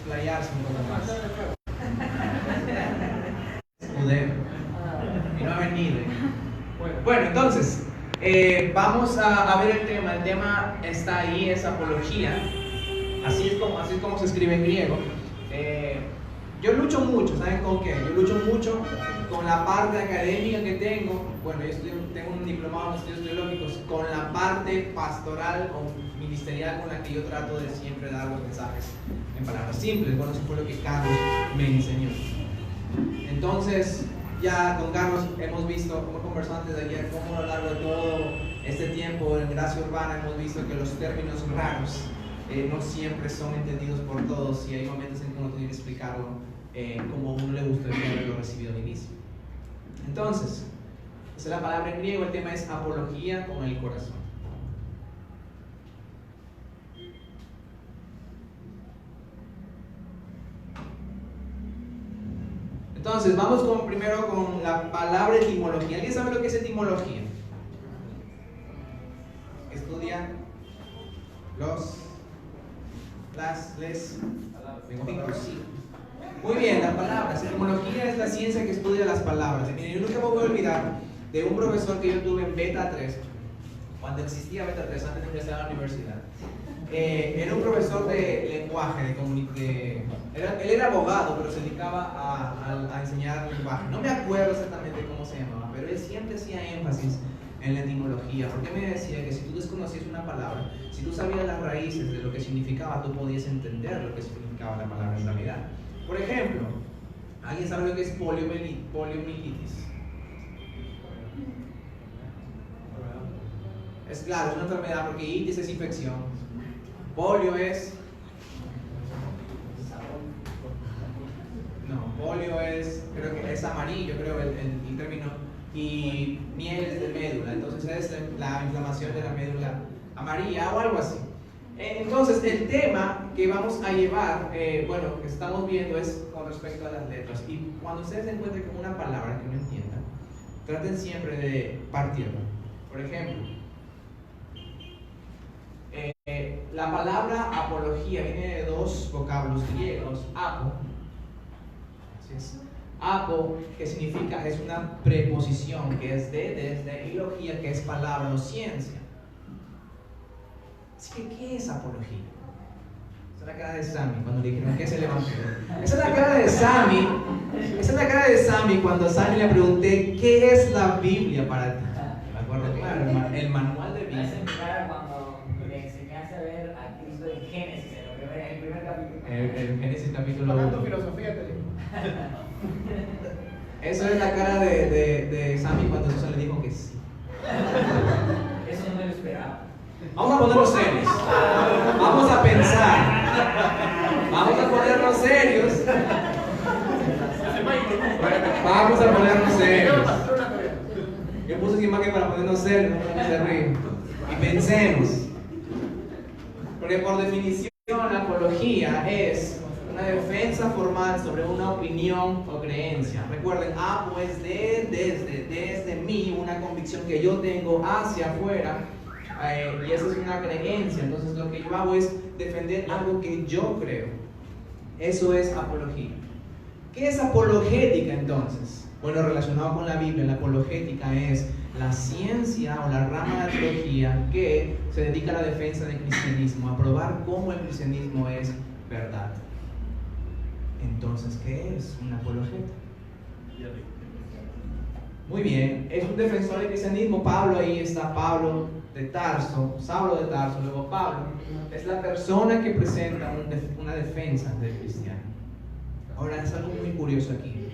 explayarse un poco más. Escudero. Y no ha venido. Bueno, entonces, vamos a ver el tema. El tema está ahí, es apología. Así es como se escribe en griego. Yo lucho mucho, ¿saben con qué? Yo lucho mucho con la parte académica que tengo. Bueno, yo tengo un diplomado en estudios teológicos, con la parte pastoral o ministerial con la que yo trato de siempre dar los mensajes en palabras simples. Bueno, eso fue lo que Carlos me enseñó. Entonces, ya con Carlos hemos visto, como conversamos antes de ayer, cómo a lo largo de todo este tiempo en Gracia Urbana hemos visto que los términos raros no siempre son entendidos por todos y hay momentos en que uno tiene que explicarlo como a uno le gustaría haberlo recibido al inicio. Entonces, esa es la palabra en griego, el tema es apología con el corazón. Entonces, vamos primero con la palabra etimología. ¿Alguien sabe lo que es etimología? Estudia les. Muy bien, las palabras. Etimología es la ciencia que estudia las palabras. Y miren, yo nunca me voy a olvidar de un profesor que yo tuve en Beta 3, cuando existía Beta 3, antes de ingresar a la universidad. Era un profesor de lenguaje, él era abogado, pero se dedicaba a enseñar lenguaje. No me acuerdo exactamente cómo se llamaba, pero él siempre hacía énfasis en la etimología, porque me decía que si tú desconocías una palabra, si tú sabías las raíces de lo que significaba, tú podías entender lo que significaba la palabra en realidad. Por ejemplo, ¿alguien sabe lo que es poliomielitis? Es claro, es una enfermedad porque itis es infección. Polio es... No, polio es, creo que es amarillo, creo el término, y miel es de médula, entonces es la inflamación de la médula amarilla o algo así. Entonces el tema que vamos a llevar, bueno, que estamos viendo es con respecto a las letras, y cuando ustedes se encuentren con una palabra que no entiendan, traten siempre de partirla. Por ejemplo, la palabra apología viene de dos vocablos griegos, apo, ¿sí es? Apo, que significa, es una preposición que es desde, y logía, que es palabra o ciencia. Así que, ¿qué es apología? Esa es la cara de Sammy cuando le dijeron, ¿qué es el evangelio? Esa es la cara de Sammy, cuando a Sammy le pregunté, ¿qué es la Biblia para ti? Me acuerdo, claro, el manual de Biblia. Génesis, el primer capítulo. El Génesis capítulo 1. Hablando filosofía, te digo. Eso es la cara de Sammy cuando Jesús le dijo que sí. Eso no me lo esperaba. Vamos a ponernos serios. Vamos a pensar. Vamos a ponernos serios. Vamos a ponernos serios. Yo puse esa imagen para ponernos serios, no se ríen. Y pensemos. Porque por definición la apología es una defensa formal sobre una opinión o creencia. Recuerden, apo es desde mí, una convicción que yo tengo hacia afuera, y esa es una creencia. Entonces lo que yo hago es defender algo que yo creo. Eso es apología. ¿Qué es apologética entonces? Bueno, relacionado con la Biblia, la apologética es la ciencia o la rama de la teología que se dedica a la defensa del cristianismo, a probar cómo el cristianismo es verdad. Entonces, ¿qué es un apologeta? Muy bien, es un defensor del cristianismo. Pablo, ahí está Pablo de Tarso, Saulo de Tarso, luego Pablo. Es la persona que presenta una defensa del cristiano. Ahora, es algo muy curioso aquí,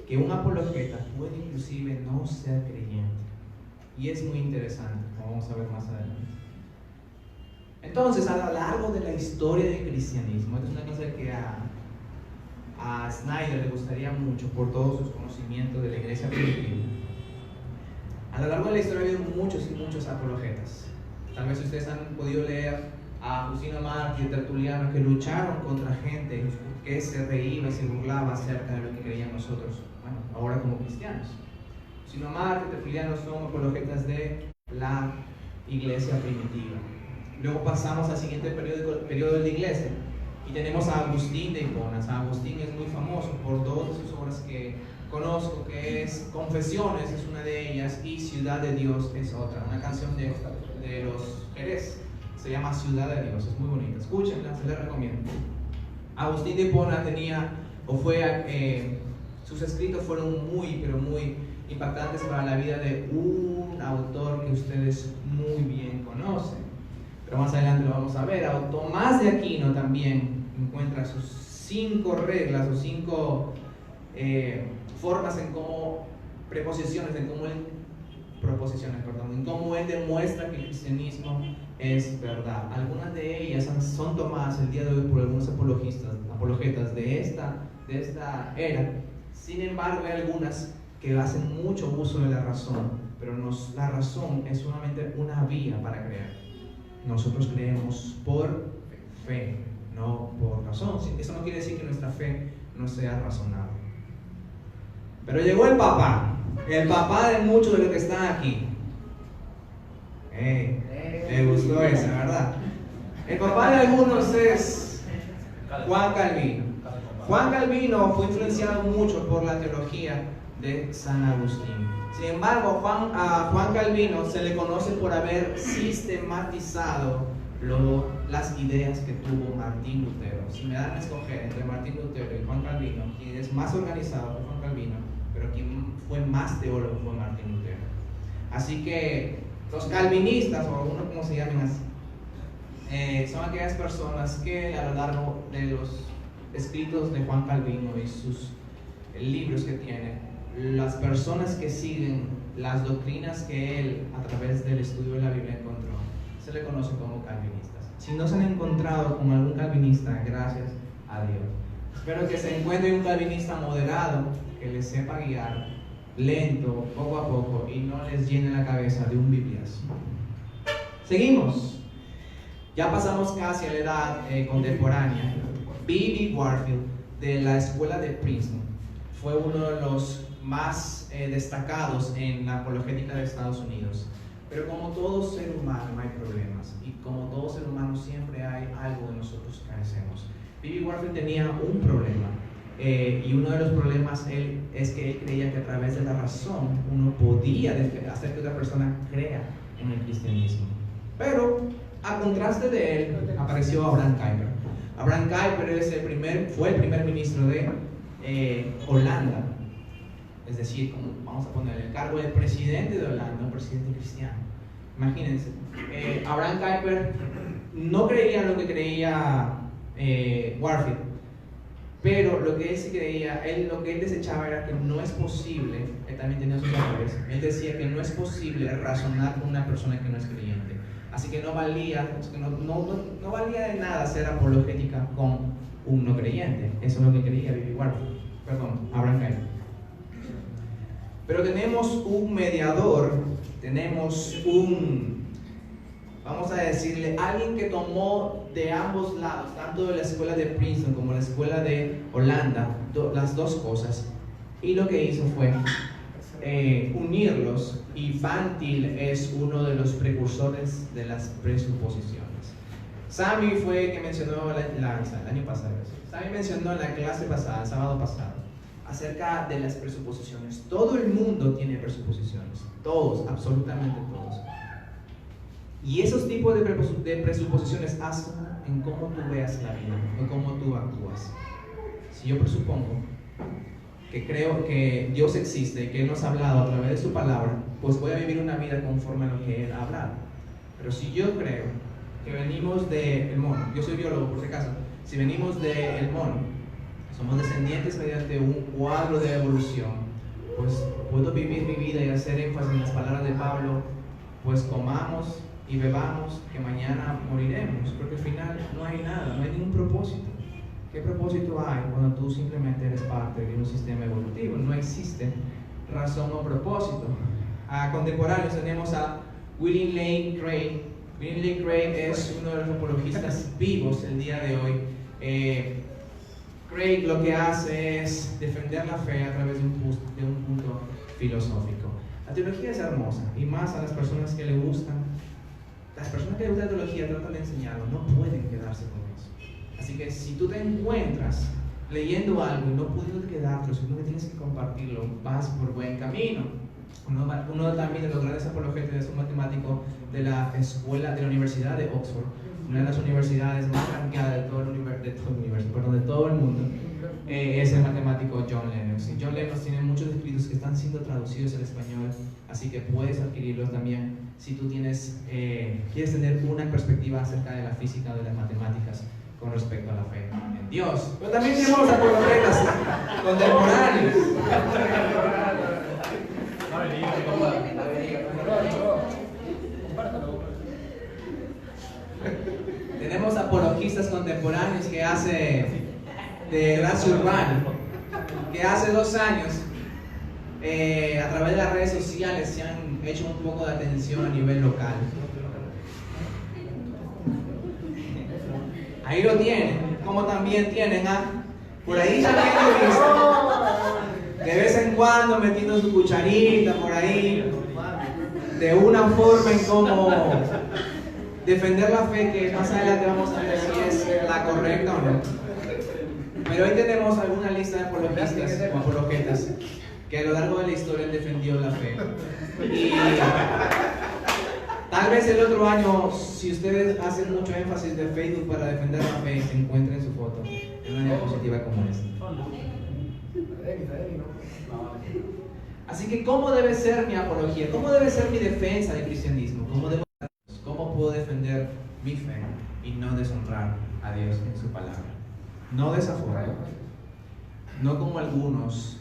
que un apologeta puede inclusive no ser creyente. Y es muy interesante, como vamos a ver más adelante. Entonces, a lo largo de la historia del cristianismo, esta es una cosa que a Snyder le gustaría mucho por todos sus conocimientos de la iglesia primitiva. A lo largo de la historia ha habido muchos y muchos apologetas. Tal vez ustedes han podido leer a Justino Mártir y Tertuliano, que lucharon contra gente que se reía y se burlaba acerca de lo que creían nosotros, bueno, ahora como cristianos. Justino Mártir y Tertuliano son apologetas de la iglesia primitiva. Luego pasamos al siguiente periodo de la iglesia, Y tenemos a Agustín de Hipona. San Agustín es muy famoso por dos de sus obras que conozco, que es Confesiones, es una de ellas, y Ciudad de Dios es otra, una canción de los Jerez, se llama Ciudad de Dios, es muy bonita, escúchenla, se la recomiendo. Agustín de Hipona sus escritos fueron muy, pero muy impactantes para la vida de un autor que ustedes muy bien conocen, pero más adelante lo vamos a ver. A Tomás de Aquino también encuentra sus 5 reglas o 5 formas en cómo en cómo él demuestra que el cristianismo es verdad. Algunas de ellas son tomadas el día de hoy por algunos apologetas de esta era. Sin embargo, hay algunas que hacen mucho uso de la razón, pero la razón es solamente una vía para creer. Nosotros creemos por fe, no por razón. Eso no quiere decir que nuestra fe no sea razonable. Pero llegó el papá de muchos de los que están aquí. Me gustó esa, ¿verdad? El papá de algunos es Juan Calvino. Juan Calvino fue influenciado mucho por la teología de San Agustín. Sin embargo, a Juan Calvino se le conoce por haber sistematizado las ideas que tuvo Martín Lutero. Si me dan a escoger entre Martín Lutero y Juan Calvino, quien es más organizado fue Juan Calvino, pero quien fue más teólogo fue Martín Lutero. Así que los calvinistas, o algunos como se llaman así, son aquellas personas que a lo largo de los escritos de Juan Calvino y sus libros que tiene, las personas que siguen las doctrinas que él a través del estudio de la Biblia encontró, se le conoce como calvinistas. Si no se han encontrado con algún calvinista, gracias a Dios. Espero que se encuentre un calvinista moderado que les sepa guiar lento, poco a poco, y no les llene la cabeza de un bibliazo. Seguimos. Ya pasamos casi a la edad contemporánea. B.B. Warfield, de la escuela de Princeton, fue uno de los más destacados en la apologética de Estados Unidos. Pero como todo ser humano hay problemas, y como todo ser humano siempre hay algo de nosotros que carecemos. B.B. Warfield tenía un problema, y uno de los problemas es que él creía que a través de la razón uno podía hacer que otra persona crea en el cristianismo. Pero a contraste de él apareció Abraham Kuyper. Abraham Kuyper fue el primer ministro de Holanda, es decir, vamos a poner el cargo de presidente de Holanda, un presidente cristiano. Imagínense, Abraham Kuyper no creía lo que creía Warfield, pero lo que él sí creía, lo que él desechaba era que no es posible, él también tenía sus errores, él decía que no es posible razonar con una persona que no es creyente. Así que no valía de nada hacer apologética con un no creyente. Eso es lo que creía Abraham Kuyper. Pero tenemos un mediador, vamos a decirle, alguien que tomó de ambos lados, tanto de la escuela de Princeton como la escuela de Holanda, las dos cosas, y lo que hizo fue unirlos, y Van Til es uno de los precursores de las presuposiciones. Sammy fue el que mencionó el año pasado. Sammy mencionó en la clase pasada, el sábado pasado, acerca de las presuposiciones. Todo el mundo tiene presuposiciones, todos, absolutamente todos. Y esos tipos de presuposiciones hacen en cómo tú veas la vida, o cómo tú actúas. Si yo presupongo que creo que Dios existe y que Él nos ha hablado a través de su palabra, pues voy a vivir una vida conforme a lo que Él ha hablado. Pero si yo creo que venimos del mono, yo soy biólogo por si acaso, si venimos del mono, somos descendientes mediante un cuadro de evolución, pues puedo vivir mi vida y hacer énfasis en las palabras de Pablo, pues comamos y bebamos, que mañana moriremos, porque al final no hay nada, no hay ningún propósito. ¿Qué propósito hay cuando tú simplemente eres parte de un sistema evolutivo? No existe razón o propósito. A contemporáneos tenemos a William Lane Craig. William Lane Craig es uno de los apologistas vivos el día de hoy. Craig lo que hace es defender la fe a través de un punto filosófico. La teología es hermosa, y más a las personas que le gustan. Las personas que les gusta la teología tratan de enseñarlo, no pueden quedarse con eso. Así que si tú te encuentras leyendo algo y no pudiendo quedarte, sino que tienes que compartirlo, vas por buen camino. Uno también de los grandes apologetas es un matemático de la escuela, de la Universidad de Oxford, una de las universidades más ranqueadas de todo el mundo, es el matemático John Lennox. Y John Lennox tiene muchos escritos que están siendo traducidos al español, así que puedes adquirirlos también si tú quieres tener una perspectiva acerca de la física o de las matemáticas con respecto a la fe en Dios. Pero también tenemos apologetas contemporáneos. Tenemos apologistas contemporáneos que hace de Horacio Urbano, que hace 2 años a través de las redes sociales se han hecho un poco de atención a nivel local. Ahí lo tienen, como también tienen por ahí también he visto, de vez en cuando metiendo su cucharita por ahí, de una forma en cómo defender la fe, que más adelante vamos a ver si es la correcta o no. Pero hoy tenemos alguna lista de apologistas o apologetas que a lo largo de la historia han defendido la fe. Y tal vez el otro año, si ustedes hacen mucho énfasis de Facebook para defender la fe, se encuentren su foto en una diapositiva como esta. Así que, ¿cómo debe ser mi apología? ¿Cómo debe ser mi defensa del cristianismo? ¿Cómo puedo defender mi fe y no deshonrar a Dios en su palabra? No de esa forma, no como algunos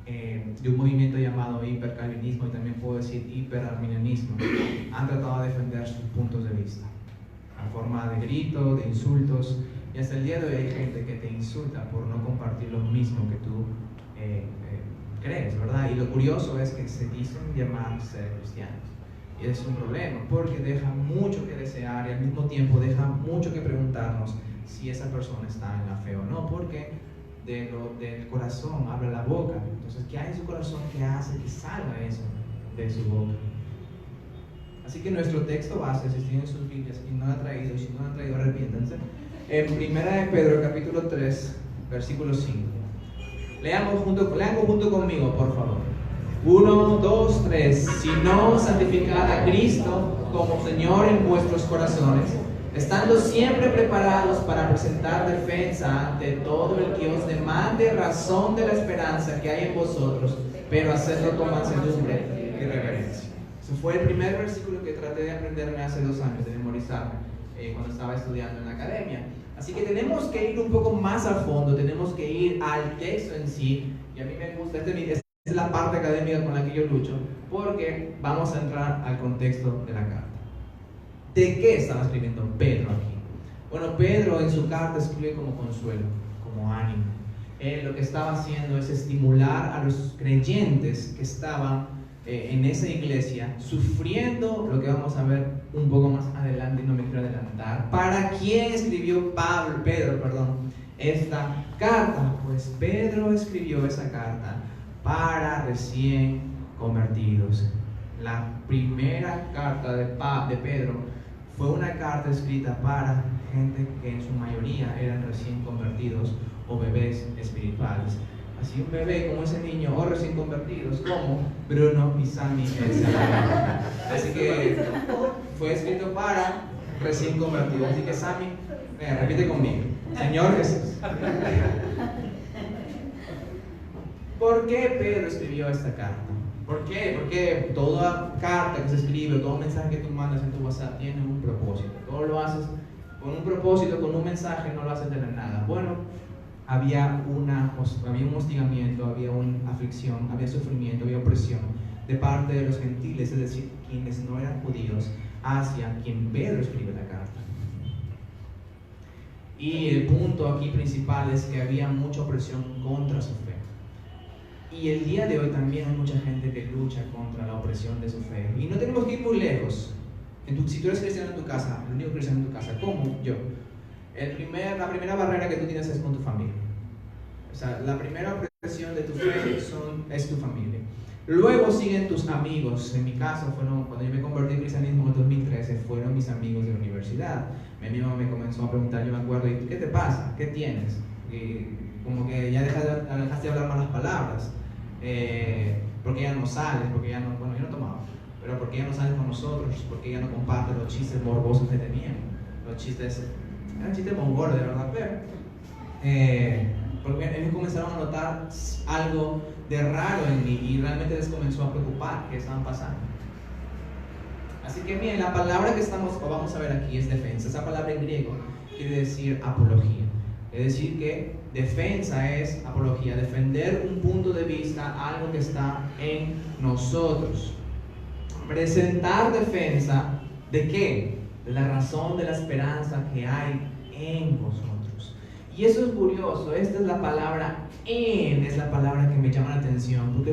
de un movimiento llamado hipercalvinismo, y también puedo decir hiperarminianismo, han tratado de defender sus puntos de vista en forma de gritos, de insultos, y hasta el día de hoy hay gente que te insulta por no compartir lo mismo que tú crees, ¿verdad? Y lo curioso es que se dicen llamar ser cristianos, y es un problema porque deja mucho que desear y al mismo tiempo deja mucho que preguntarnos si esa persona está en la fe o no, porque del corazón habla la boca. Entonces, ¿qué hay en su corazón que hace que salga eso de su boca? Así que nuestro texto base, si tienen sus Biblias y no lo han traído, y si no lo han traído, arrepiéntanse. En 1 de Pedro, capítulo 3, versículo 5. Lean junto conmigo, por favor. 1, 2, 3. Sino santificad a Cristo como Señor en vuestros corazones, estando siempre preparados para presentar defensa ante todo el que os demande razón de la esperanza que hay en vosotros, pero hacerlo con mansedumbre y reverencia. Ese fue el primer versículo que traté de aprenderme hace 2 años, de memorizarme, cuando estaba estudiando en la academia. Así que tenemos que ir un poco más a fondo, tenemos que ir al texto en sí, y a mí me gusta, esta es la parte académica con la que yo lucho, porque vamos a entrar al contexto de la carta. ¿De qué estaba escribiendo Pedro aquí? Bueno, Pedro en su carta escribe como consuelo, como ánimo. Él lo que estaba haciendo es estimular a los creyentes que estaban en esa iglesia, sufriendo lo que vamos a ver un poco más adelante, y no me quiero adelantar. ¿Para quién escribió Pedro, esta carta? Pues Pedro escribió esa carta para recién convertidos. La primera carta de Pedro fue una carta escrita para gente que en su mayoría eran recién convertidos o bebés espirituales. Así un bebé como ese niño o recién convertidos como Bruno y Sammy. Así que fue escrito para recién convertidos. Así que Sammy, repite conmigo. Señor Jesús. ¿Por qué Pedro escribió esta carta? ¿Por qué? Porque toda carta que se escribe, todo mensaje que tú mandas en tu WhatsApp tiene un propósito. Todo lo haces con un propósito, con un mensaje, no lo haces de la nada. Bueno, había un hostigamiento, había una aflicción, había sufrimiento, había opresión de parte de los gentiles, es decir, quienes no eran judíos, hacia quien Pedro escribe la carta. Y el punto aquí principal es que había mucha opresión contra su fe. Y el día de hoy también hay mucha gente que lucha contra la opresión de su fe. Y no tenemos que ir muy lejos. Si tú eres cristiano en tu casa, el único cristiano en tu casa, como yo, la primera barrera que tú tienes es con tu familia. O sea, la primera opresión de tu fe es tu familia. Luego siguen tus amigos. En mi caso, cuando yo me convertí en cristianismo en el 2013, fueron mis amigos de la universidad. Mi mamá me comenzó a preguntar, yo me acuerdo, ¿y qué te pasa? ¿Qué tienes? Y como que ya dejaste de hablar malas palabras. Porque ya no sales, porque ya no, bueno, yo no tomaba, pero porque ya no sales con nosotros, porque ya no compartes los chistes morbosos que tenían. Los chistes, eran chistes mongoles, de verdad, pero porque ellos comenzaron a notar algo de raro en mí y realmente les comenzó a preocupar qué estaban pasando. Así que bien, la palabra que vamos a ver aquí es defensa. Esa palabra en griego quiere decir apología. Es decir que defensa es apología, defender un punto de vista, algo que está en nosotros. Presentar defensa ¿de qué? De la razón de la esperanza que hay en vosotros. Y eso es curioso, esta es la palabra es la palabra que me llama la atención, porque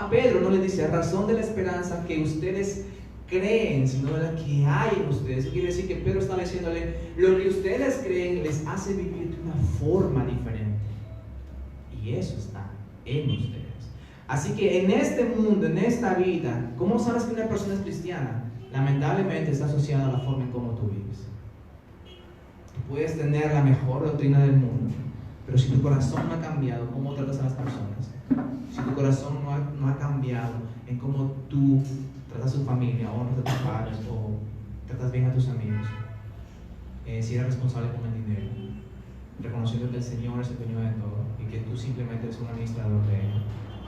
Pedro no le dice razón de la esperanza que ustedes creen, sino de la que hay en ustedes. Eso quiere decir que Pedro está diciéndole, lo que ustedes creen les hace vivir de una forma diferente. Y eso está en ustedes. Así que en este mundo, en esta vida, ¿cómo sabes que una persona es cristiana? Lamentablemente está asociada a la forma en cómo tú vives. Puedes tener la mejor doctrina del mundo, pero si tu corazón no ha cambiado, ¿cómo tratas a las personas? Si tu corazón no ha cambiado en cómo tú tratas a tu familia, o honras a tus padres, o tratas bien a tus amigos, si eres responsable con el dinero, reconociendo que el Señor es el dueño de todo y que tú simplemente eres un administrador de Él.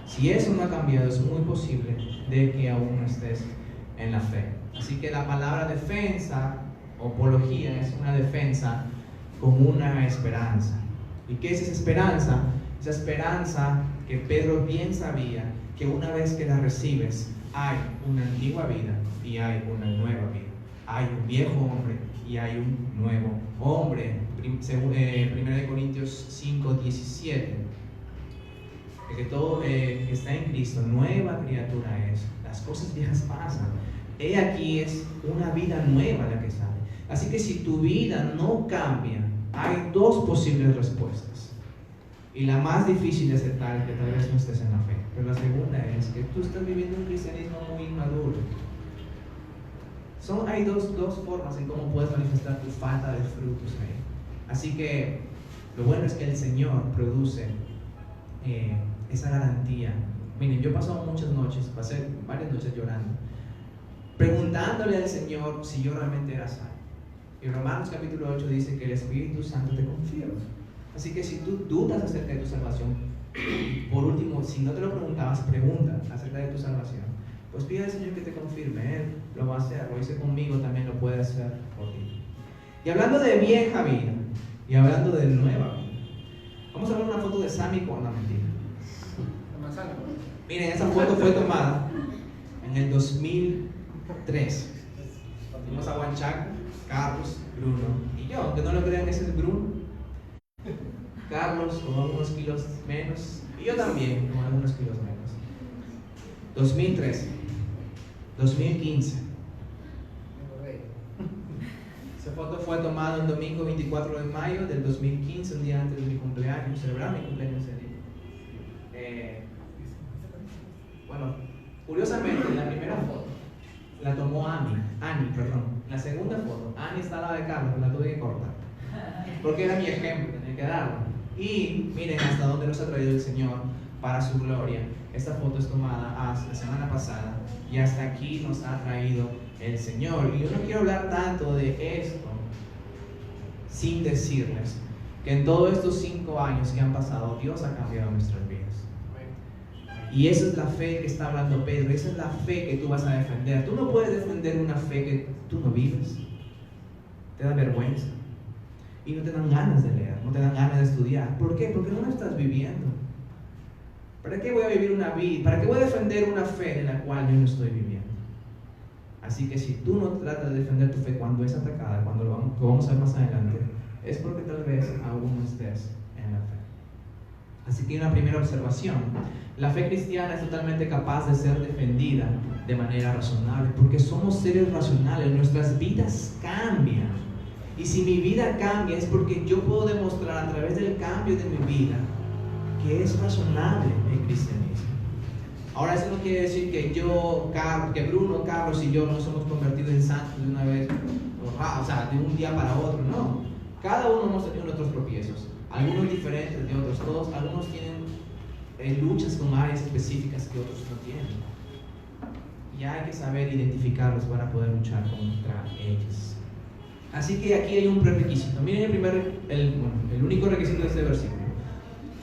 Si eso no ha cambiado, es muy posible de que aún no estés en la fe. Así que la palabra defensa, apología, es una defensa con una esperanza. ¿Y qué es esa esperanza? Esa esperanza que Pedro bien sabía que una vez que la recibes, hay una antigua vida y hay una nueva vida. Hay un viejo hombre y hay un nuevo hombre. Según 1 Corintios 5:17, que todo que está en Cristo, nueva criatura es. Las cosas viejas pasan. He aquí es una vida nueva la que sale. Así que si tu vida no cambia, hay dos posibles respuestas. Y la más difícil de aceptar es que tal vez no estés en la fe. Pero la segunda es que tú estás viviendo un cristianismo muy inmaduro. Hay dos formas en cómo puedes manifestar tu falta de frutos ahí. Así que lo bueno es que el Señor produce esa garantía. Miren, yo he pasado pasé varias noches llorando, preguntándole al Señor si yo realmente era salvo. Y Romanos capítulo 8 dice que el Espíritu Santo te confirma. Así que si tú dudas acerca de tu salvación, por último, si no te lo preguntabas, pregunta acerca de tu salvación. Pues pide al Señor que te confirme. Él lo va a hacer, lo hice conmigo, también lo puede hacer por ti. Y hablando de vieja vida y hablando de nueva vida, vamos a ver una foto de Sammy con la mentira. Miren, esa foto fue tomada en el 2003. Fuimos a Huanchaco, Carlos, Bruno y yo, aunque no lo crean, ese es Bruno. Carlos con algunos kilos menos y yo también con algunos kilos menos. 2013, 2015. Esa foto fue tomada el domingo 24 de mayo del 2015, un día antes de mi cumpleaños, celebrar mi cumpleaños ese día. Bueno, curiosamente, la primera foto la tomó Annie, perdón. La segunda foto, Annie está al lado de Carlos, la tuve que cortar, porque era mi ejemplo, tenía que darlo. Y miren hasta dónde nos ha traído el Señor para su gloria. Esta foto es tomada la semana pasada y hasta aquí nos ha traído el Señor. Y yo no quiero hablar tanto de esto sin decirles que en todos estos 5 años que han pasado, Dios ha cambiado nuestras vidas. Y esa es la fe que está hablando Pedro, esa es la fe que tú vas a defender. Tú no puedes defender una fe que tú no vives. Te da vergüenza. Y no te dan ganas de leer, no te dan ganas de estudiar. ¿Por qué? Porque no la estás viviendo. ¿Para qué voy a vivir una vida? ¿Para qué voy a defender una fe de la cual yo no estoy viviendo? Así que si tú no tratas de defender tu fe cuando es atacada, cuando lo vamos a ver más adelante, es porque tal vez aún no estés en la fe. Así que una primera observación: la fe cristiana es totalmente capaz de ser defendida de manera razonable, porque somos seres racionales, nuestras vidas cambian. Y si mi vida cambia es porque yo puedo demostrar a través del cambio de mi vida que es razonable el cristianismo. Ahora eso no quiere decir que que Bruno, Carlos y yo nos hemos convertido en santos de una vez, o sea, de un día para otro, no. Cada uno hemos tenido nuestros tropiezos, algunos diferentes de otros, todos, algunos tienen luchas con áreas específicas que otros no tienen. Y hay que saber identificarlos para poder luchar contra ellos. Así que aquí hay un prerequisito. Miren el único requisito de este versículo.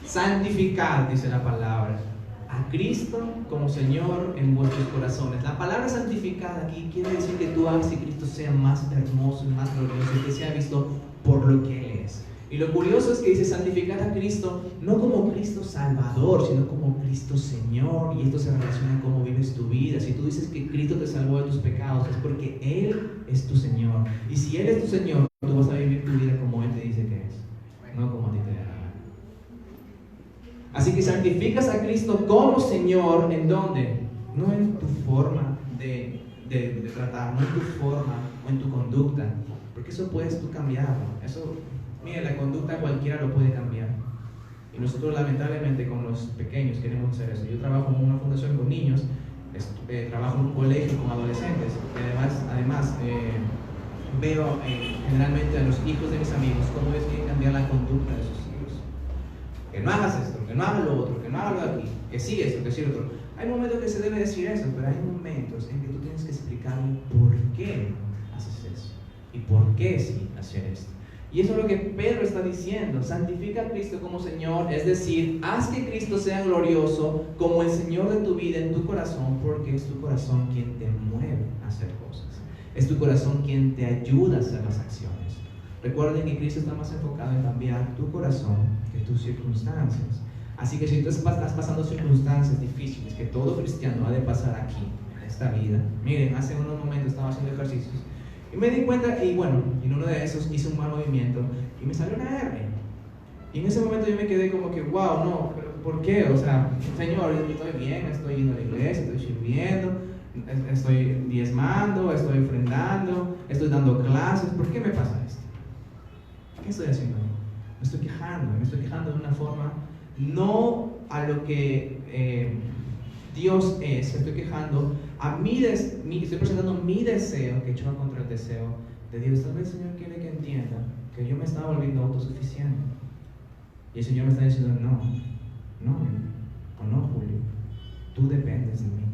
Santificad, dice la palabra, a Cristo como Señor en vuestros corazones. La palabra santificada aquí quiere decir que tú hagas que Cristo sea más hermoso y más glorioso, y que sea visto por lo que Él es. Y lo curioso es que dice santificad a Cristo no como Cristo Salvador, sino como Cristo Señor. Y esto se relaciona a cómo vives tu vida. Si tú dices que Cristo te salvó de tus pecados, es porque Él es tu Señor. Y si Él es tu Señor, tú vas a vivir tu vida como Él te dice que es, no como a ti te da la gana. Así que santificas a Cristo como Señor, ¿en dónde? No en tu forma de tratar, no en tu forma o en tu conducta, porque eso puedes tú cambiarlo. Eso, mire, la conducta cualquiera lo puede cambiar. Y nosotros lamentablemente con los pequeños queremos hacer eso. Yo trabajo en una fundación con niños, trabajo en un colegio con adolescentes, y además veo generalmente a los hijos de mis amigos cómo ellos quieren cambiar la conducta de sus hijos. Que no hagas esto, que no hagas lo otro, que no hagas lo de aquí, que sí esto, que sí lo otro. Hay momentos que se debe decir eso, pero hay momentos en que tú tienes que explicarle por qué haces eso y por qué sí hacer esto. Y eso es lo que Pedro está diciendo. Santifica a Cristo como Señor, es decir, haz que Cristo sea glorioso como el Señor de tu vida en tu corazón, porque es tu corazón quien te mueve a hacer cosas. Es tu corazón quien te ayuda a hacer las acciones. Recuerden que Cristo está más enfocado en cambiar tu corazón que tus circunstancias. Así que si tú estás pasando circunstancias difíciles que todo cristiano ha de pasar aquí, en esta vida. Miren, hace unos momentos estaba haciendo ejercicios y me di cuenta, y bueno, en uno de esos hice un mal movimiento y me salió una R. Y en ese momento yo me quedé como que, wow, no, pero ¿por qué? O sea, Señor, estoy bien, estoy yendo a la iglesia, estoy sirviendo, estoy diezmando, estoy ofrendando, estoy dando clases, ¿por qué me pasa esto? ¿Qué estoy haciendo? Me estoy quejando de una forma no a lo que Dios es, me estoy quejando a estoy presentando mi deseo que choca contra el deseo de Dios. Tal vez el Señor quiere que entienda que yo me estaba volviendo autosuficiente. Y el Señor me está diciendo, no, Julio, tú dependes de mí.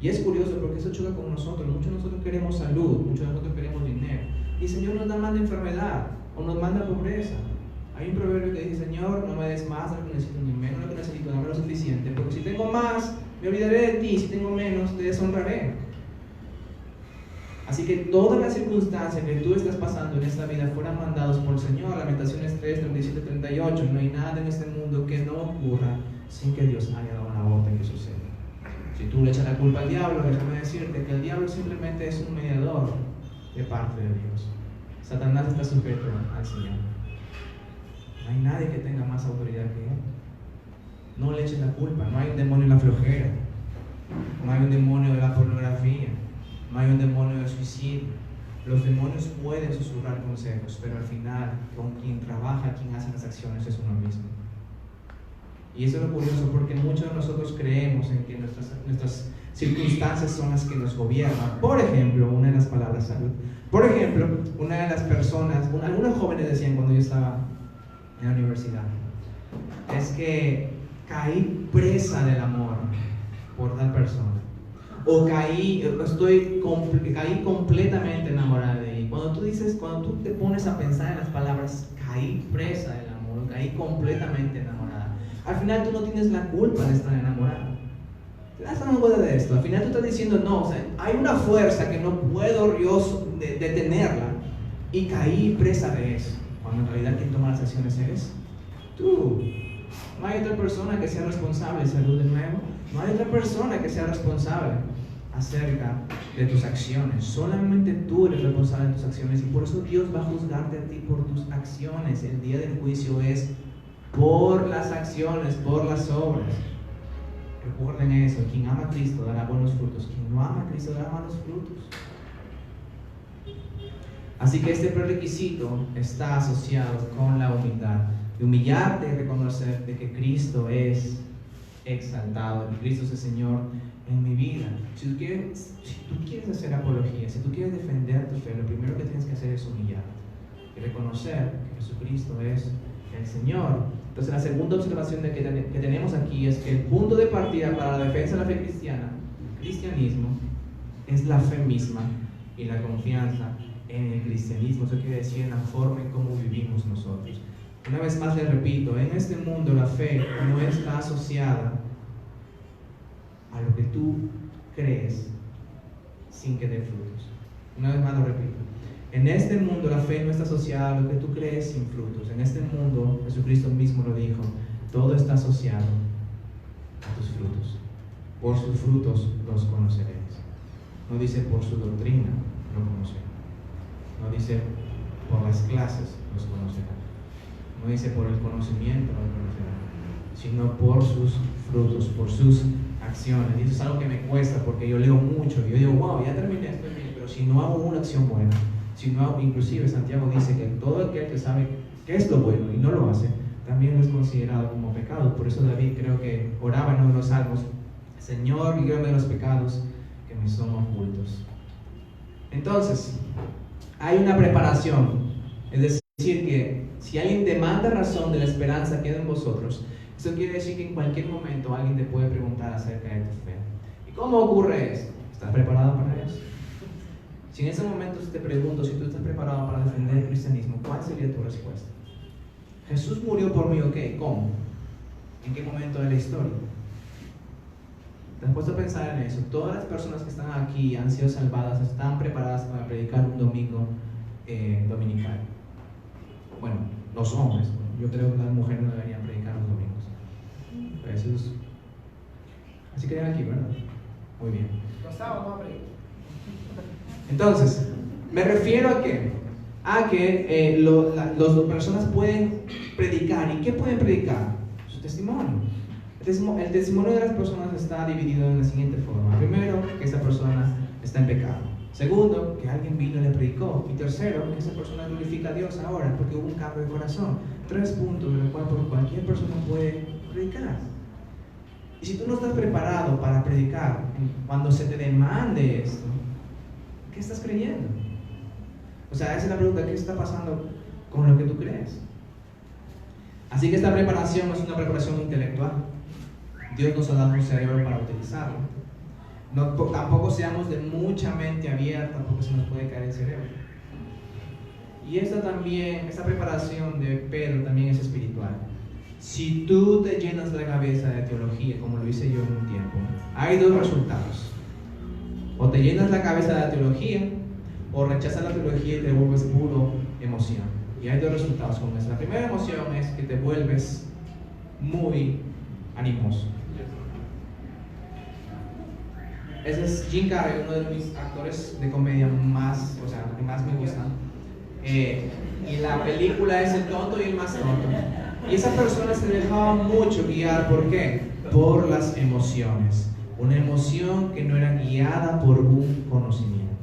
Y es curioso porque eso choca con nosotros. Muchos de nosotros queremos salud, muchos de nosotros queremos dinero. Y el Señor nos manda enfermedad o nos manda pobreza. Hay un proverbio que dice, Señor, no me des más de lo que necesito, ni menos de lo que necesito, dame lo suficiente. Porque si tengo más, me olvidaré de ti. Si tengo menos, te deshonraré. Así que todas las circunstancias que tú estás pasando en esta vida fueran mandados por el Señor. Lamentaciones 3, 37, 38. No hay nada en este mundo que no ocurra sin que Dios haya dado una orden que suceda. Si tú le echas la culpa al diablo, déjame decirte que el diablo simplemente es un mediador de parte de Dios. Satanás está sujeto al Señor. No hay nadie que tenga más autoridad que Él. No le eches la culpa. No hay un demonio en la flojera. No hay un demonio de la pornografía. No hay un demonio del suicidio. Los demonios pueden susurrar consejos, pero al final, con quien trabaja, quien hace las acciones es uno mismo. Y eso es lo curioso, porque muchos de nosotros creemos en que nuestras circunstancias son las que nos gobiernan. Por ejemplo, una de las palabras salud. Por ejemplo, una de las personas, algunos jóvenes decían cuando yo estaba en la universidad, es que caí presa del amor por tal persona. O caí completamente enamorada de ella. Cuando tú te pones a pensar en las palabras, caí presa del amor, caí completamente enamorada. Al final tú no tienes la culpa de estar enamorado. ¿Te das cuenta de esto? Al final tú estás diciendo, no, o sea, hay una fuerza que no puedo yo detenerla y caí presa de eso. Cuando en realidad quien toma las acciones eres tú. No hay otra persona que sea responsable, salud de nuevo. No hay otra persona que sea responsable acerca de tus acciones. Solamente tú eres responsable de tus acciones y por eso Dios va a juzgarte a ti por tus acciones. El día del juicio es por las acciones, por las obras. Recuerden eso, quien ama a Cristo dará buenos frutos, quien no ama a Cristo dará malos frutos. Así que este prerequisito está asociado con la humildad, de humillarte y reconocer de que Cristo es exaltado, Cristo es el Señor en mi vida. Si tú quieres hacer apología, si tú quieres defender tu fe, lo primero que tienes que hacer es humillarte y reconocer que Jesucristo es el Señor. Entonces la segunda observación que tenemos aquí es que el punto de partida para la defensa de la fe cristiana, el cristianismo, es la fe misma y la confianza en el cristianismo. Eso quiere decir en la forma en cómo vivimos nosotros. Una vez más les repito, en este mundo la fe no está asociada a lo que tú crees sin que dé frutos. Una vez más lo repito. En este mundo la fe no está asociada a lo que tú crees sin frutos. En este mundo, Jesucristo mismo lo dijo, todo está asociado a tus frutos. Por sus frutos los conoceréis. No dice por su doctrina lo conocerán. No dice por las clases los conocerán. No dice por el conocimiento los conocerán, sino por sus frutos, por sus acciones. Y eso es algo que me cuesta porque yo leo mucho y yo digo, wow, ya terminé esto bien, pero si no hago una acción buena, si no hago, inclusive Santiago dice que todo aquel que sabe qué es lo bueno y no lo hace, también es considerado como pecado. Por eso David creo que oraba en uno de los salmos, Señor, líbrame de los pecados que me son ocultos. Entonces, hay una preparación, es decir, que si alguien demanda razón de la esperanza que hay en vosotros, eso quiere decir que en cualquier momento alguien te puede preguntar acerca de tu fe. ¿Y cómo ocurre eso? ¿Estás preparado para eso? Si en ese momento te pregunto si tú estás preparado para defender el cristianismo, ¿cuál sería tu respuesta? Jesús murió por mí, ¿ok? ¿Cómo? ¿En qué momento de la historia? ¿Te has puesto a pensar en eso? Todas las personas que están aquí han sido salvadas, están preparadas para predicar un domingo dominical. Bueno, los hombres, yo creo que las mujeres no deberían predicar los domingos. Jesús. Así que aquí, ¿verdad? Muy bien. Los sábados no predico. Entonces, me refiero a que las personas pueden predicar. ¿Y qué pueden predicar? Su testimonio. El testimonio de las personas está dividido en la siguiente forma. Primero, que esa persona está en pecado. Segundo, que alguien vino y le predicó. Y tercero, que esa persona glorifica a Dios ahora porque hubo un cambio de corazón. 3 puntos de los cuales cualquier persona puede predicar. Y si tú no estás preparado para predicar, cuando se te demande esto, ¿qué estás creyendo? O sea, esa es la pregunta, ¿qué está pasando con lo que tú crees? Así que esta preparación no es una preparación intelectual. Dios nos ha dado un cerebro para utilizarlo. Tampoco seamos de mucha mente abierta porque se nos puede caer el cerebro. Y esta preparación de Pedro también es espiritual. Si tú te llenas la cabeza de teología, como lo hice yo en un tiempo, hay 2 resultados. O te llenas la cabeza de la teología, o rechazas la teología y te vuelves puro emoción. Y hay 2 resultados con eso. La primera emoción es que te vuelves muy animoso. Ese es Jim Carrey, uno de mis actores de comedia que más me gustan. Y la película es El tonto y el más tonto. Y esa persona se dejaba mucho guiar, ¿por qué? Por las emociones. Una emoción que no era guiada por un conocimiento.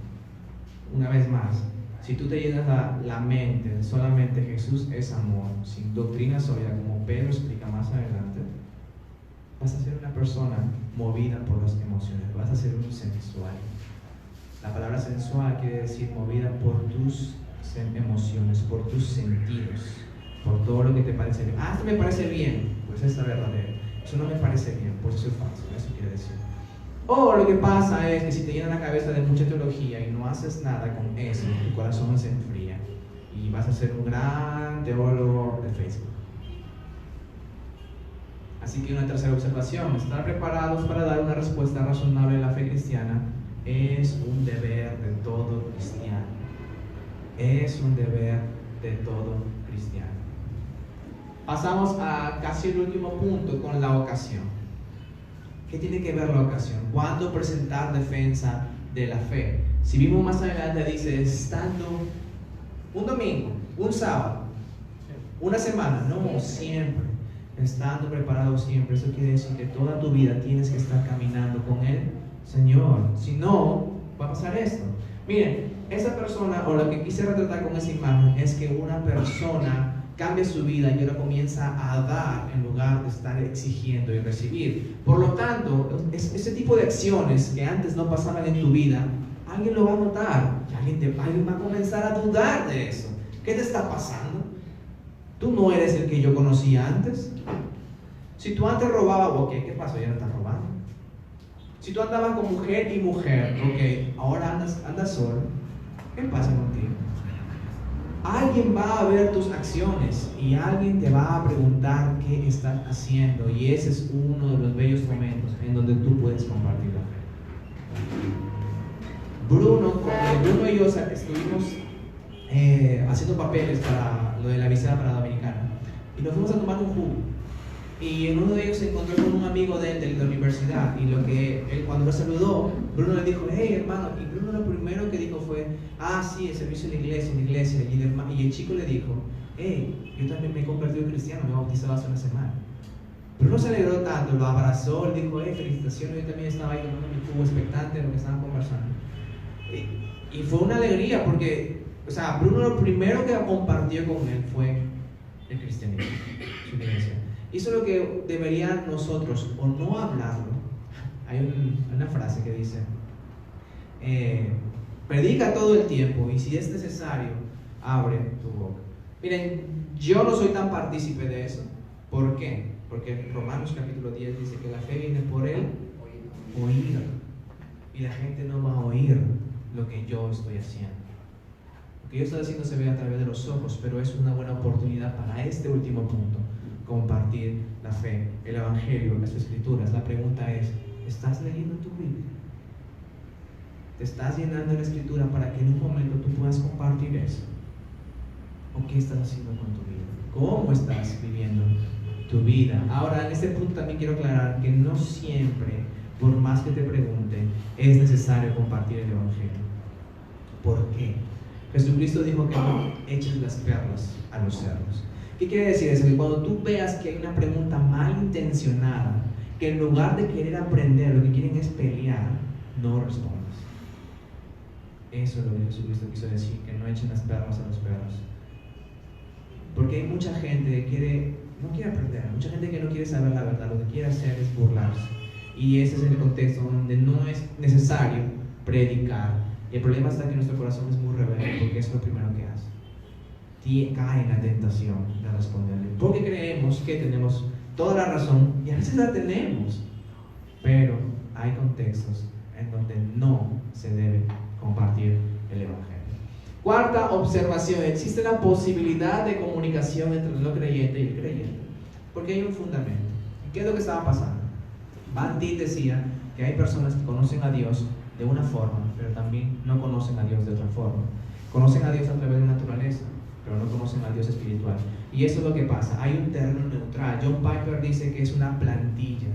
Una vez más, si tú te llenas la mente de solamente Jesús es amor, sin doctrina sólida, como Pedro explica más adelante, vas a ser una persona movida por las emociones, vas a ser un sensual. La palabra sensual quiere decir movida por tus emociones, por tus sentidos, por todo lo que te parece bien. Esto me parece bien, pues es la verdadera. Eso no me parece bien, pues eso es falso, eso quiere decir. O lo que pasa es que si te llena la cabeza de mucha teología y no haces nada con eso, tu corazón se enfría y vas a ser un gran teólogo de Facebook. Así que una tercera observación, estar preparados para dar una respuesta razonable a la fe cristiana es un deber de todo cristiano. Es un deber de todo cristiano. Pasamos a casi el último punto con la ocasión. ¿Qué tiene que ver la ocasión? ¿Cuándo presentar defensa de la fe? Si vimos más adelante dice, estando un domingo, un sábado, una semana, no, siempre. Estando preparado siempre. Eso quiere decir que toda tu vida tienes que estar caminando con el Señor. Si no, va a pasar esto. Miren, esa persona, o lo que quise retratar con esa imagen, es que una persona cambia su vida y ahora comienza a dar en lugar de estar exigiendo y recibir. Por lo tanto, ese tipo de acciones que antes no pasaban en tu vida, alguien lo va a notar y alguien va a comenzar a dudar de eso. ¿Qué te está pasando? Tú no eres el que yo conocía antes. Si tú antes robabas, ok, ¿qué pasó? Ya no estás robando. Si tú andabas con mujer y mujer, ok, ahora andas solo. ¿Qué pasa contigo? Alguien va a ver tus acciones y alguien te va a preguntar qué estás haciendo, y ese es uno de los bellos momentos en donde tú puedes compartir la fe. Bruno y yo estuvimos haciendo papeles para lo de la visa para Dominicana y nos fuimos a tomar un jugo, y en uno de ellos se encontró con un amigo de él de la universidad, y cuando lo saludó, Bruno le dijo, hey hermano, y Bruno lo primero que dijo fue, sí, el servicio en la iglesia, y el chico le dijo, hey, yo también me he convertido en cristiano, me he bautizado hace una semana. Bruno se alegró tanto, lo abrazó, le dijo, felicitaciones, yo también estaba ahí tomando mi jugo expectante de lo que estaban conversando. Y fue una alegría porque, Bruno lo primero que compartió con él fue el cristianismo, su iglesia. Y eso es lo que deberían nosotros, o no hablarlo. Hay una frase que dice, predica todo el tiempo y si es necesario, abre tu boca. Miren, yo no soy tan partícipe de eso. ¿Por qué? Porque Romanos capítulo 10 dice que la fe viene por el oír. Y la gente no va a oír lo que yo estoy haciendo. Lo que yo estoy haciendo se ve a través de los ojos, pero es una buena oportunidad para este último punto: compartir la fe, el evangelio, las escrituras. La pregunta es, ¿estás leyendo tu Biblia? ¿Te estás llenando la escritura para que en un momento tú puedas compartir eso? ¿O qué estás haciendo con tu vida? ¿Cómo estás viviendo tu vida? Ahora, en este punto también quiero aclarar que no siempre, por más que te pregunten, es necesario compartir el evangelio. ¿Por qué? Jesucristo dijo que no eches las perlas a los cerdos. ¿Qué quiere decir eso? Que cuando tú veas que hay una pregunta malintencionada, que en lugar de querer aprender, lo que quieren es pelear, no respondas. Eso es lo que Jesucristo quiso decir, que no echen las perlas a los perros. Porque hay mucha gente que no quiere aprender, mucha gente que no quiere saber la verdad, lo que quiere hacer es burlarse. Y ese es el contexto donde no es necesario predicar. Y el problema está que nuestro corazón es muy rebelde, porque es lo primero que hace. Cae en la tentación de responderle, porque creemos que tenemos toda la razón, y a veces la tenemos, pero hay contextos en donde no se debe compartir el evangelio. Cuarta observación: existe la posibilidad de comunicación entre el no creyente y el creyente, porque hay un fundamento. ¿Qué es lo que estaba pasando? Van Til decía que hay personas que conocen a Dios de una forma, pero también no conocen a Dios de otra forma. Conocen a Dios a través de la naturaleza, pero no conocen al Dios espiritual. Y eso es lo que pasa. Hay un terreno neutral. John Piper dice que es una plantilla.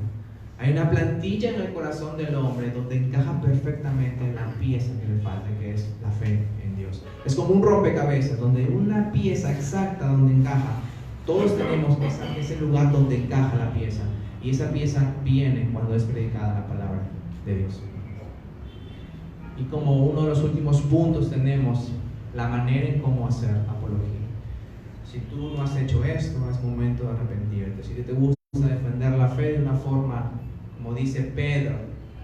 Hay una plantilla en el corazón del hombre donde encaja perfectamente la pieza que le falta, que es la fe en Dios. Es como un rompecabezas, donde una pieza exacta donde encaja. Todos tenemos ese lugar donde encaja la pieza. Y esa pieza viene cuando es predicada la palabra de Dios. Y como uno de los últimos puntos tenemos la manera en cómo hacer apología. Si tú no has hecho esto, es momento de arrepentirte. Si te gusta defender la fe de una forma, como dice Pedro,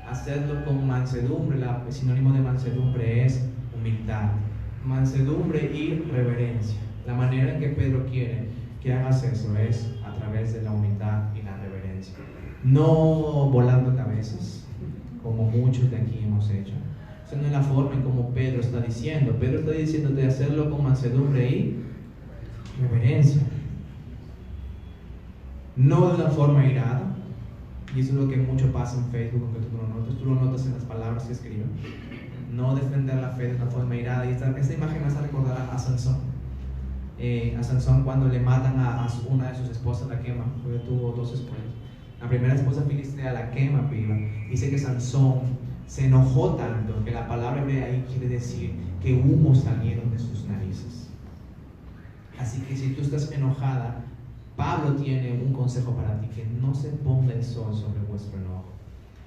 hacerlo con mansedumbre. El sinónimo de mansedumbre es humildad. Mansedumbre y reverencia. La manera en que Pedro quiere que hagas eso es a través de la humildad y la reverencia. No volando cabezas, como muchos de aquí hemos hecho. Esa no es la forma en como Pedro está diciendo. Pedro está diciéndote de hacerlo con mansedumbre y reverencia. No de una forma irada. Y eso es lo que mucho pasa en Facebook, aunque tú lo notas en las palabras que escriben. No defender la fe de una forma irada. Y esta imagen me hace recordar a Sansón. A Sansón, cuando le matan a una de sus esposas, la queman, porque tuvo dos esposas. La primera esposa filistea la quema viva. Dice que Sansón se enojó tanto que la palabra hebrea ahí quiere decir que humo salieron de sus narices. Así que si tú estás enojada, Pablo tiene un consejo para ti: que no se ponga el sol sobre vuestro enojo.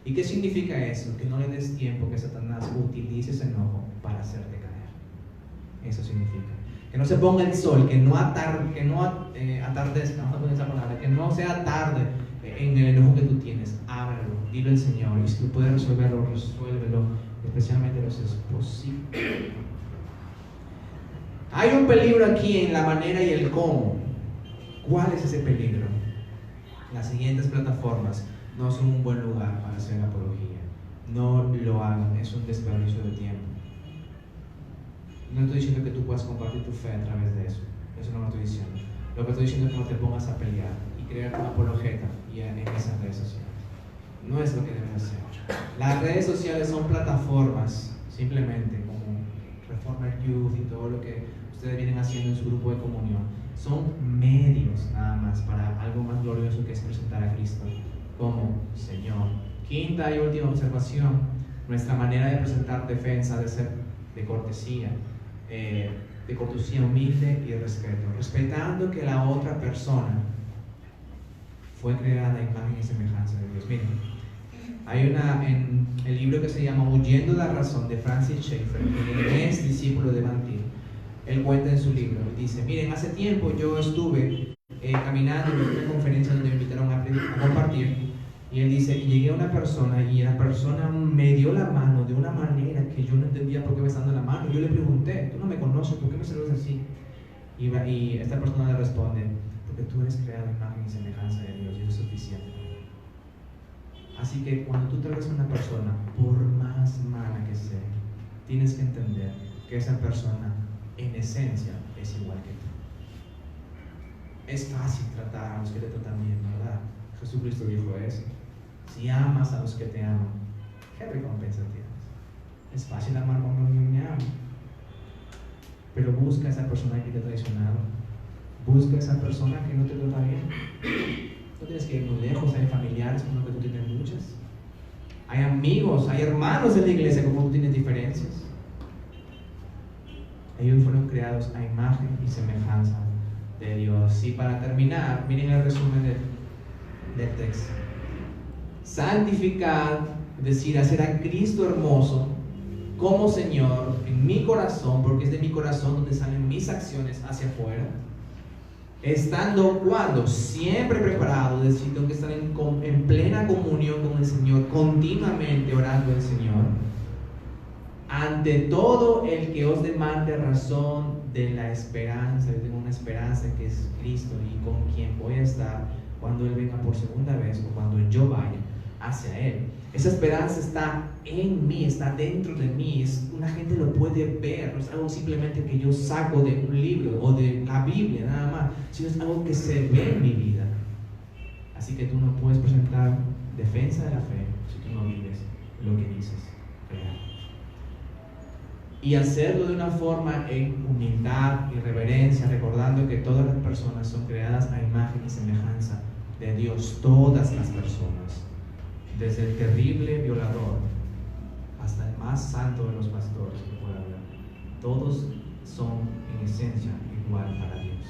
¿Y qué significa eso? Que no le des tiempo que Satanás utilice ese enojo para hacerte caer. Eso significa. que no se ponga el sol, que no atardezca, vamos a poner esa palabra, que no sea tarde en el enojo que tú tienes. Ábrelo, dile al Señor, y si tú puedes resuélvelo, resuélvelo, especialmente lo si es posible. Hay un peligro aquí en la manera y el cómo. ¿Cuál es ese peligro? Las siguientes plataformas no son un buen lugar para hacer apología. No lo hagan, es un desperdicio de tiempo. No estoy diciendo que tú puedas compartir tu fe a través de eso. Eso no lo estoy diciendo. Lo que estoy diciendo es que no te pongas a pelear y crear una apologeta y en esas redes sociales. No es lo que debes hacer. Las redes sociales son plataformas, simplemente, como Reformer Youth y todo lo que ustedes vienen haciendo en su grupo de comunión. Son medios nada más para algo más glorioso que es presentar a Cristo como Señor. Quinta y última observación: nuestra manera de presentar defensa debe ser de cortesía humilde y de respeto, respetando que la otra persona fue creada a imagen y semejanza de Dios. Miren, hay en el libro que se llama Huyendo de la Razón, de Francis Schaeffer, que es discípulo de Van Til. Él cuenta en su libro, dice: miren, hace tiempo yo estuve caminando en una conferencia donde me invitaron a compartir, y él dice, y llegué a una persona y la persona me dio la mano de una manera que yo no entendía por qué me estaba dando la mano. Yo le pregunté, tú no me conoces, ¿por qué me saludas así? Y esta persona le responde, porque tú eres creado en imagen y semejanza de Dios y eso es suficiente. Así que cuando tú tratas a una persona, por más mala que sea, tienes que entender que esa persona en esencia es igual que tú. Es fácil tratar a los que te tratan bien, ¿verdad? Jesucristo dijo eso. Si amas a los que te aman, ¿qué recompensa tienes? Es fácil amar cuando alguien me ama. Pero busca a esa persona que te ha traicionado. Busca a esa persona que no te trata bien. No tienes que ir muy lejos. Hay familiares con los que tú tienes luchas. Hay amigos, hay hermanos en la iglesia con los que tú tienes diferencias. Ellos fueron creados a imagen y semejanza de Dios. Y para terminar, miren el resumen del texto. Santificar, es decir, hacer a Cristo hermoso como Señor en mi corazón, porque es de mi corazón donde salen mis acciones hacia afuera. Estando cuando siempre preparado, es decir, tengo que estar en plena comunión con el Señor, continuamente orando al Señor. Ante todo el que os demande razón de la esperanza, yo tengo una esperanza que es Cristo y con quien voy a estar cuando Él venga por segunda vez o cuando yo vaya hacia Él. Esa esperanza está en mí, está dentro de mí. Una gente lo puede ver, no es algo simplemente que yo saco de un libro o de la Biblia nada más, sino es algo que se ve en mi vida. Así que tú no puedes presentar defensa de la fe si tú no vives lo que dices crear. Y hacerlo de una forma en humildad y reverencia, recordando que todas las personas son creadas a imagen y semejanza de Dios. Todas las personas, desde el terrible violador hasta el más santo de los pastores que pueda haber, todos son en esencia igual para Dios.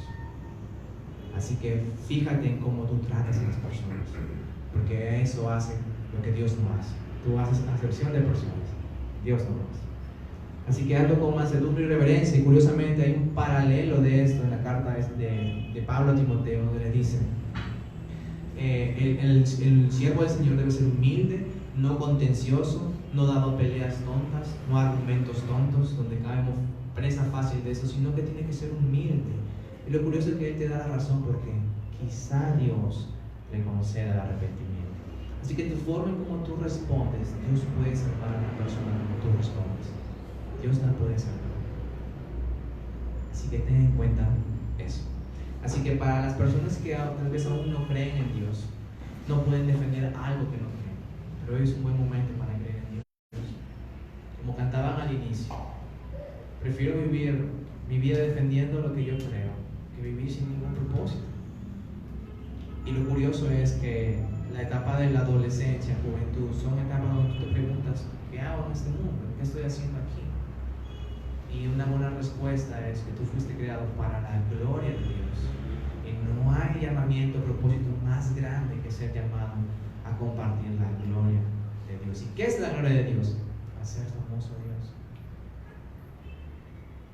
Así que fíjate en cómo tú tratas a las personas, porque eso hace lo que Dios no hace. Tú haces acepción de personas, Dios no lo hace. Así que hazlo con mansedumbre y reverencia. Y curiosamente hay un paralelo de esto en la carta de Pablo a Timoteo, donde le dice el siervo del Señor debe ser humilde, no contencioso, no dando peleas tontas, no argumentos tontos donde caemos presa fácil de eso, sino que tiene que ser humilde. Y lo curioso es que Él te da la razón porque quizá Dios le conceda el arrepentimiento. Así que tu forma en cómo tú respondes, Dios puede salvar a la persona como tú respondes. Dios la puede salvar. Así que ten en cuenta eso. Así que para las personas que tal vez aún no creen en Dios, no pueden defender algo que no creen, pero hoy es un buen momento para creer en Dios. Como cantaban al inicio, prefiero vivir mi vida defendiendo lo que yo creo que vivir sin ningún propósito. Y lo curioso es que la etapa de la adolescencia, juventud, son etapas donde tú te preguntas, ¿qué hago en este mundo? ¿Qué estoy haciendo aquí? Y una buena respuesta es que tú fuiste creado para la gloria de Dios. Y no hay llamamiento, propósito más grande que ser llamado a compartir la gloria de Dios. ¿Y qué es la gloria de Dios? Hacer famoso a Dios.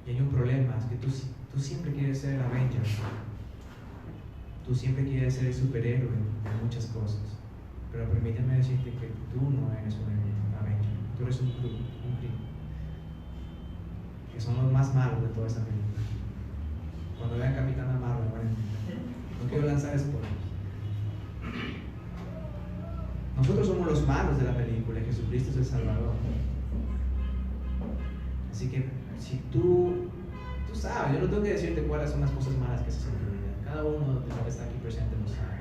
Y hay un problema, es que tú Tú siempre quieres ser el Avenger. Tú siempre quieres ser el superhéroe de muchas cosas. Pero permíteme decirte que tú no eres un Avenger. Tú eres un Kree. Que son los más malos de toda esa película. Cuando vean Capitana Marvel, bueno, no quiero lanzar spoilers. Nosotros somos los malos de la película y Jesucristo es el Salvador. Así que si tú sabes, yo no tengo que decirte cuáles son las cosas malas que se hacen en tu vida. Cada uno de los que está aquí presente lo sabe.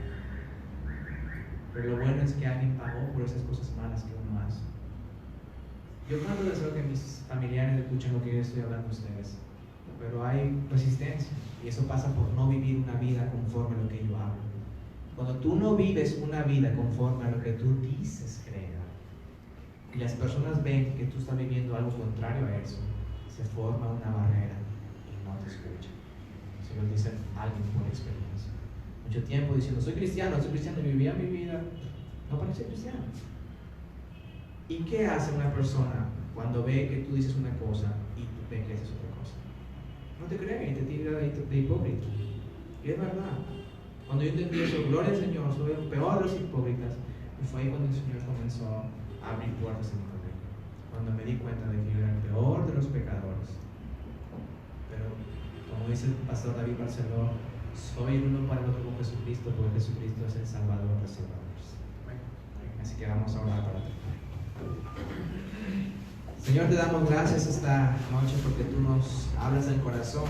Pero lo bueno es que alguien pagó por esas cosas malas que uno hace. Yo tanto deseo que mis familiares escuchen lo que yo estoy hablando a ustedes, pero hay resistencia y eso pasa por no vivir una vida conforme a lo que yo hablo. Cuando tú no vives una vida conforme a lo que tú dices creer y las personas ven que tú estás viviendo algo contrario a eso, se forma una barrera y no te escuchan. Se lo dice alguien por experiencia. Mucho tiempo diciendo, soy cristiano, y vivía mi vida no para ser cristiano. ¿Y qué hace una persona cuando ve que tú dices una cosa y tú ves que haces otra cosa? No te cree y te tira de hipócrita. Y es verdad. Cuando yo entendí eso, gloria al Señor, soy el peor de los hipócritas. Y fue ahí cuando el Señor comenzó a abrir puertas en mi vida. Cuando me di cuenta de que yo era el peor de los pecadores. Pero, como dice el pastor David Barceló, soy el uno para el otro con Jesucristo, porque Jesucristo es el Salvador de salvadores. Así que vamos a orar para terminar. Señor, te damos gracias esta noche porque tú nos hablas del corazón.